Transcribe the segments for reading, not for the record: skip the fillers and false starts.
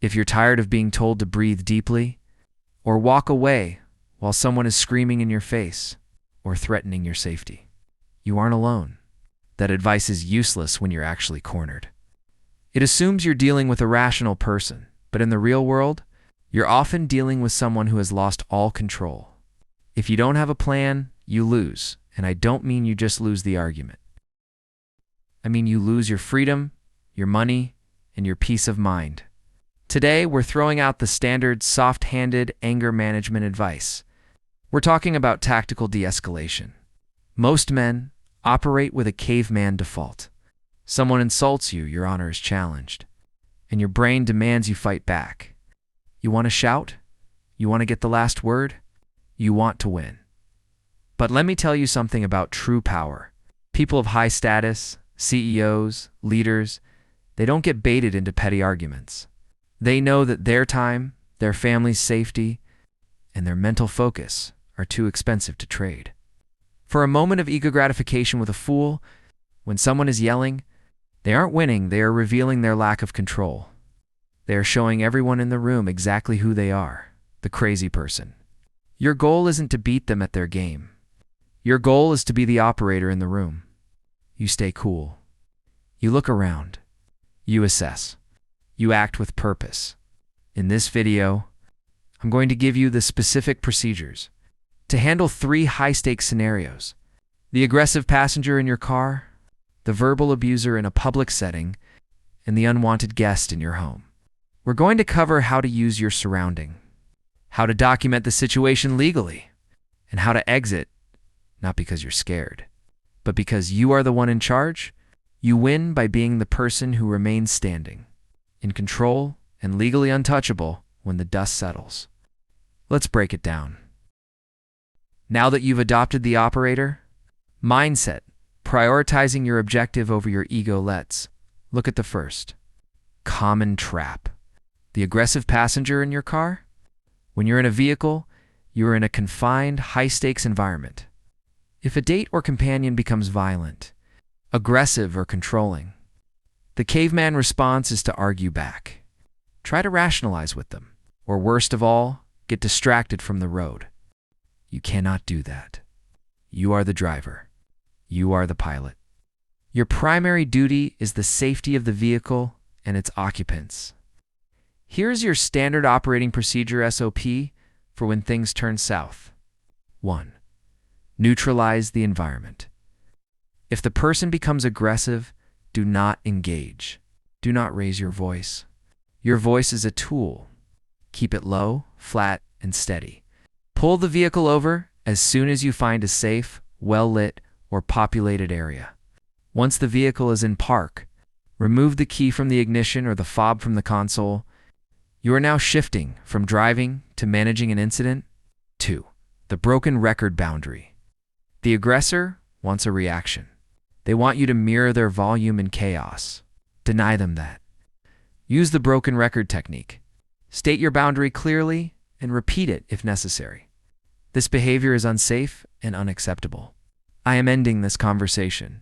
if you're tired of being told to breathe deeply, or walk away while someone is screaming in your face or threatening your safety. You aren't alone. That advice is useless when you're actually cornered. It assumes you're dealing with a rational person, but in the real world, you're often dealing with someone who has lost all control. If you don't have a plan, you lose, and I don't mean you just lose the argument. I mean you lose your freedom, your money, and your peace of mind. Today, we're throwing out the standard soft-handed anger management advice. We're talking about tactical de-escalation. Most men operate with a caveman default. Someone insults you, your honor is challenged, and your brain demands you fight back. You want to shout? You want to get the last word? You want to win. But let me tell you something about true power. People of high status, CEOs, leaders, they don't get baited into petty arguments. They know that their time, their family's safety, and their mental focus are too expensive to trade. For a moment of ego gratification with a fool, when someone is yelling, they aren't winning, they are revealing their lack of control. They are showing everyone in the room exactly who they are, the crazy person. Your goal isn't to beat them at their game. Your goal is to be the operator in the room. You stay cool. You look around. You assess. You act with purpose. In this video, I'm going to give you the specific procedures to handle 3 high-stakes scenarios: the aggressive passenger in your car, the verbal abuser in a public setting, and the unwanted guest in your home. We're going to cover how to use your surrounding, how to document the situation legally, and how to exit, not because you're scared, but because you are the one in charge. You win by being the person who remains standing, in control and legally untouchable when the dust settles. Let's break it down. Now that you've adopted the operator mindset, prioritizing your objective over your ego, let's look at the first common trap: the aggressive passenger in your car. When you're in a vehicle, you're in a confined, high-stakes environment. If a date or companion becomes violent, aggressive, or controlling, the caveman response is to argue back. Try to rationalize with them, or worst of all, get distracted from the road. You cannot do that. You are the driver. You are the pilot. Your primary duty is the safety of the vehicle and its occupants. Here's your standard operating procedure SOP for when things turn south. 1. Neutralize the environment. If the person becomes aggressive, do not engage. Do not raise your voice. Your voice is a tool. Keep it low, flat, and steady. Pull the vehicle over as soon as you find a safe, well-lit, or populated area. Once the vehicle is in park, remove the key from the ignition or the fob from the console. You are now shifting from driving to managing an incident. 2. The broken record boundary. The aggressor wants a reaction. They want you to mirror their volume in chaos. Deny them that. Use the broken record technique. State your boundary clearly and repeat it if necessary. This behavior is unsafe and unacceptable. I am ending this conversation.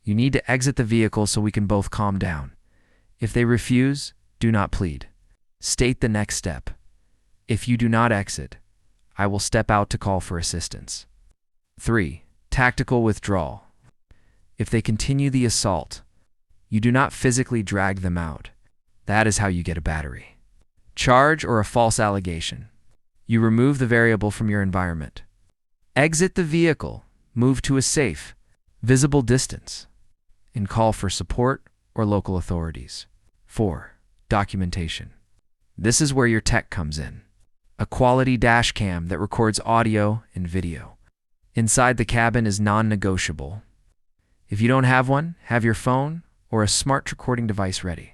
You need to exit the vehicle so we can both calm down. If they refuse, do not plead. State the next step. If you do not exit, I will step out to call for assistance. 3. Tactical withdrawal. If they continue the assault, you do not physically drag them out. That is how you get a battery. Charge or a false allegation. You remove the variable from your environment. Exit the vehicle, move to a safe, visible distance, and call for support or local authorities. 4. Documentation. This is where your tech comes in. A quality dash cam that records audio and video. Inside the cabin is non-negotiable. If you don't have one, have your phone or a smart recording device ready.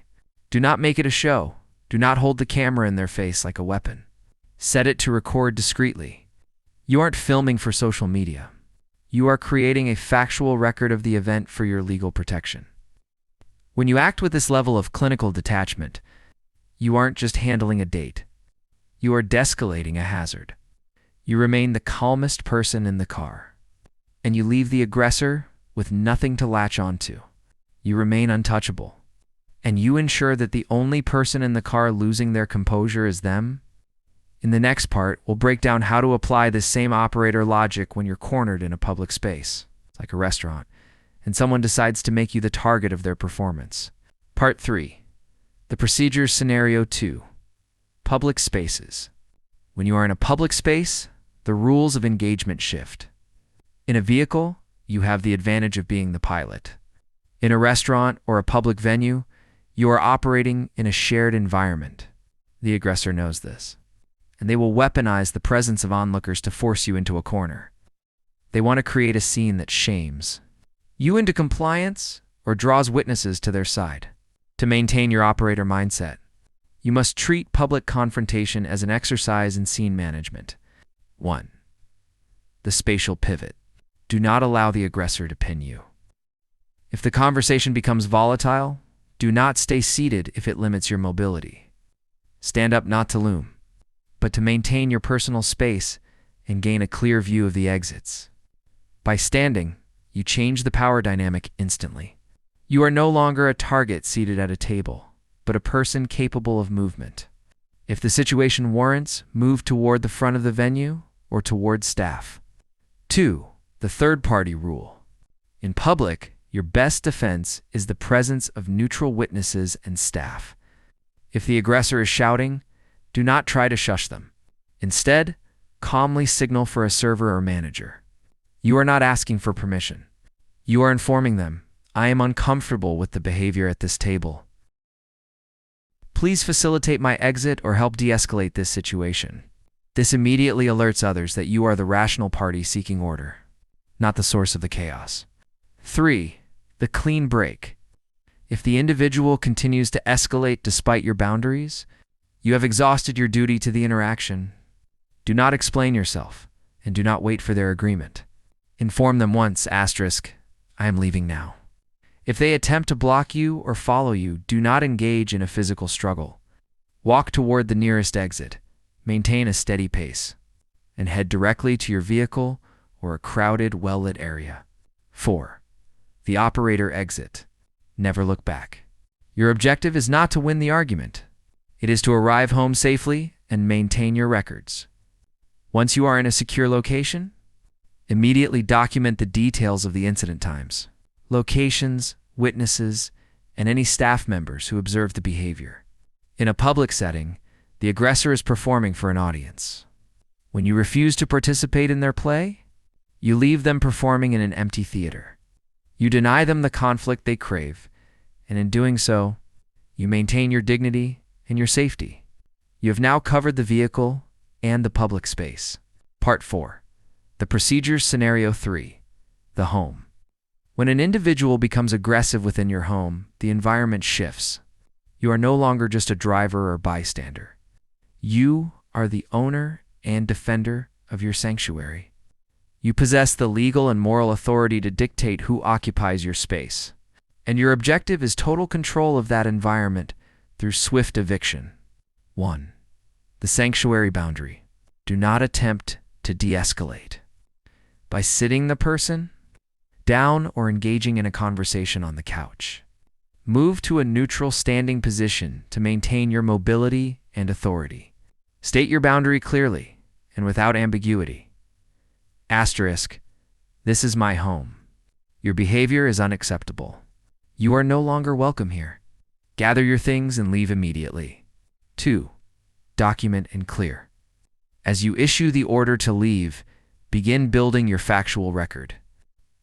Do not make it a show. Do not hold the camera in their face like a weapon. Set it to record discreetly. You aren't filming for social media. You are creating a factual record of the event for your legal protection. When you act with this level of clinical detachment, you aren't just handling a date. You are de-escalating a hazard. You remain the calmest person in the car, and you leave the aggressor with nothing to latch onto. You remain untouchable. and you ensure that the only person in the car losing their composure is them? In the next part, we'll break down how to apply this same operator logic when you're cornered in a public space, like a restaurant, and someone decides to make you the target of their performance. Part 3. The procedure scenario 2. Public spaces. When you are in a public space, the rules of engagement shift. In a vehicle, you have the advantage of being the pilot. In a restaurant or a public venue, you are operating in a shared environment. The aggressor knows this, and they will weaponize the presence of onlookers to force you into a corner. They want to create a scene that shames you into compliance or draws witnesses to their side. To maintain your operator mindset, you must treat public confrontation as an exercise in scene management. 1. The spatial pivot. Do not allow the aggressor to pin you. If the conversation becomes volatile, do not stay seated if it limits your mobility. Stand up not to loom, but to maintain your personal space and gain a clear view of the exits. By standing, you change the power dynamic instantly. You are no longer a target seated at a table, but a person capable of movement. If the situation warrants, move toward the front of the venue or toward staff. 2. The third-party rule. In public, your best defense is the presence of neutral witnesses and staff. If the aggressor is shouting, do not try to shush them. Instead, calmly signal for a server or manager. You are not asking for permission. You are informing them, I am uncomfortable with the behavior at this table. Please facilitate my exit or help de-escalate this situation. This immediately alerts others that you are the rational party seeking order, not the source of the chaos. 3. The clean break. If the individual continues to escalate despite your boundaries, you have exhausted your duty to the interaction. Do not explain yourself, and do not wait for their agreement. Inform them once, I am leaving now. If they attempt to block you or follow you, do not engage in a physical struggle. Walk toward the nearest exit, maintain a steady pace, and head directly to your vehicle or a crowded, well-lit area. 4. The operator exit. Never look back. Your objective is not to win the argument. It is to arrive home safely and maintain your records. Once you are in a secure location, immediately document the details of the incident times, locations, witnesses, and any staff members who observed the behavior. In a public setting, the aggressor is performing for an audience. When you refuse to participate in their play, you leave them performing in an empty theater. You deny them the conflict they crave, and in doing so, you maintain your dignity and your safety. You have now covered the vehicle and the public space. Part 4. The procedure scenario 3. The home. When an individual becomes aggressive within your home, the environment shifts. You are no longer just a driver or bystander. You are the owner and defender of your sanctuary. You possess the legal and moral authority to dictate who occupies your space, and your objective is total control of that environment through swift eviction. 1. The sanctuary boundary. Do not attempt to de-escalate by sitting the person down or engaging in a conversation on the couch. Move to a neutral standing position to maintain your mobility and authority. State your boundary clearly and without ambiguity. This is my home. Your behavior is unacceptable. You are no longer welcome here. Gather your things and leave immediately. 2. Document and clear. As you issue the order to leave, begin building your factual record.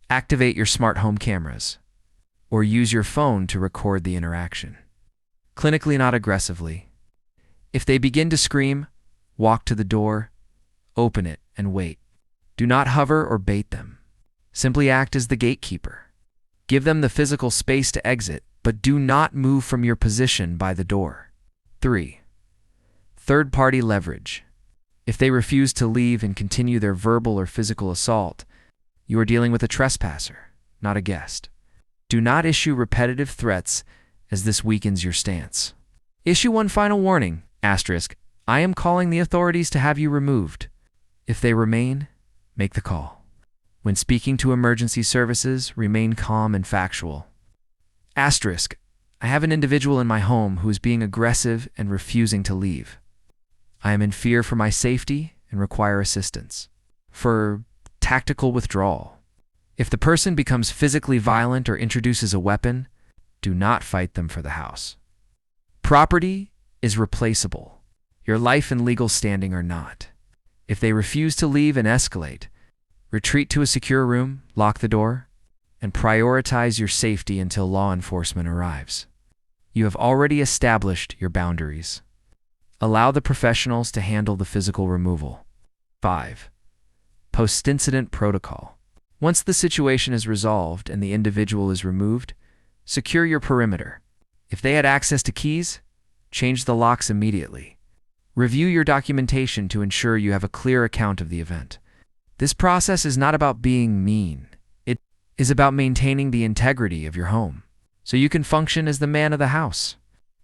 Activate your smart home cameras, or use your phone to record the interaction. Clinically, not aggressively. If they begin to scream, walk to the door, open it, and wait. Do not hover or bait them. Simply act as the gatekeeper. Give them the physical space to exit, but do not move from your position by the door. 3. Third-party leverage. If they refuse to leave and continue their verbal or physical assault, you are dealing with a trespasser, not a guest. Do not issue repetitive threats, as this weakens your stance. Issue one final warning, I am calling the authorities to have you removed. If they remain, make the call. When speaking to emergency services, remain calm and factual. I have an individual in my home who is being aggressive and refusing to leave. I am in fear for my safety and require assistance. For tactical withdrawal. If the person becomes physically violent or introduces a weapon, do not fight them for the house. Property is replaceable. Your life and legal standing are not. If they refuse to leave and escalate, retreat to a secure room, lock the door, and prioritize your safety until law enforcement arrives. You have already established your boundaries. Allow the professionals to handle the physical removal. 5. Post-incident protocol. Once the situation is resolved and the individual is removed, secure your perimeter. If they had access to keys, change the locks immediately. Review your documentation to ensure you have a clear account of the event. This process is not about being mean. It is about maintaining the integrity of your home, so you can function as the man of the house.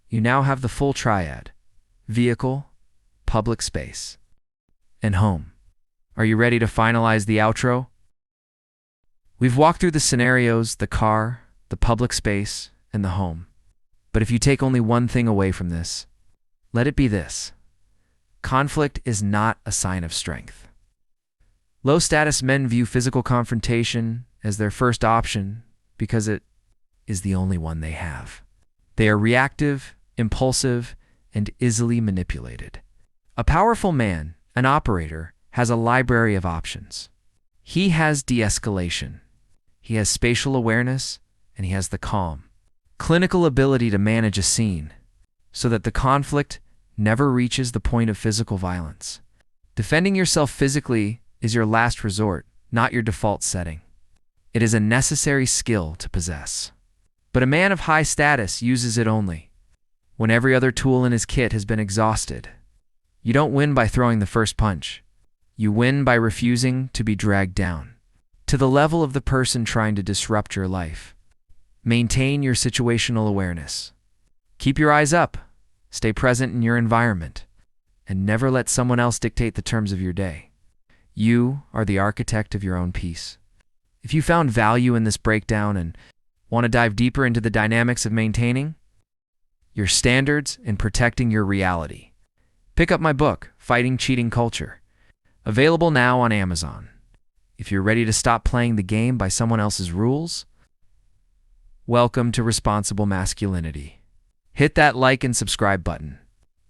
You now have the full triad: vehicle, public space, and home. Are you ready to finalize the outro? We've walked through the scenarios, the car, the public space, and the home. But if you take only one thing away from this, let it be this: conflict is not a sign of strength. Low-status men view physical confrontation as their first option because it is the only one they have. They are reactive, impulsive, and easily manipulated. A powerful man, an operator, has a library of options. He has de-escalation. He has spatial awareness, and he has the calm, clinical ability to manage a scene so that the conflict never reaches the point of physical violence. Defending yourself physically is your last resort, not your default setting. It is a necessary skill to possess. But a man of high status uses it only when every other tool in his kit has been exhausted. You don't win by throwing the first punch. You win by refusing to be dragged down to the level of the person trying to disrupt your life. Maintain your situational awareness. Keep your eyes up, stay present in your environment, and never let someone else dictate the terms of your day. You are the architect of your own peace. If you found value in this breakdown and want to dive deeper into the dynamics of maintaining your standards and protecting your reality, pick up my book, Fighting Cheating Culture, available now on Amazon. If you're ready to stop playing the game by someone else's rules, welcome to Responsible Masculinity. Hit that like and subscribe button.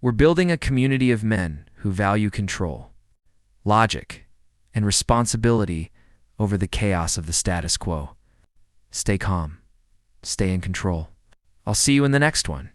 We're building a community of men who value control, logic, and responsibility over the chaos of the status quo. Stay calm. Stay in control. I'll see you in the next one.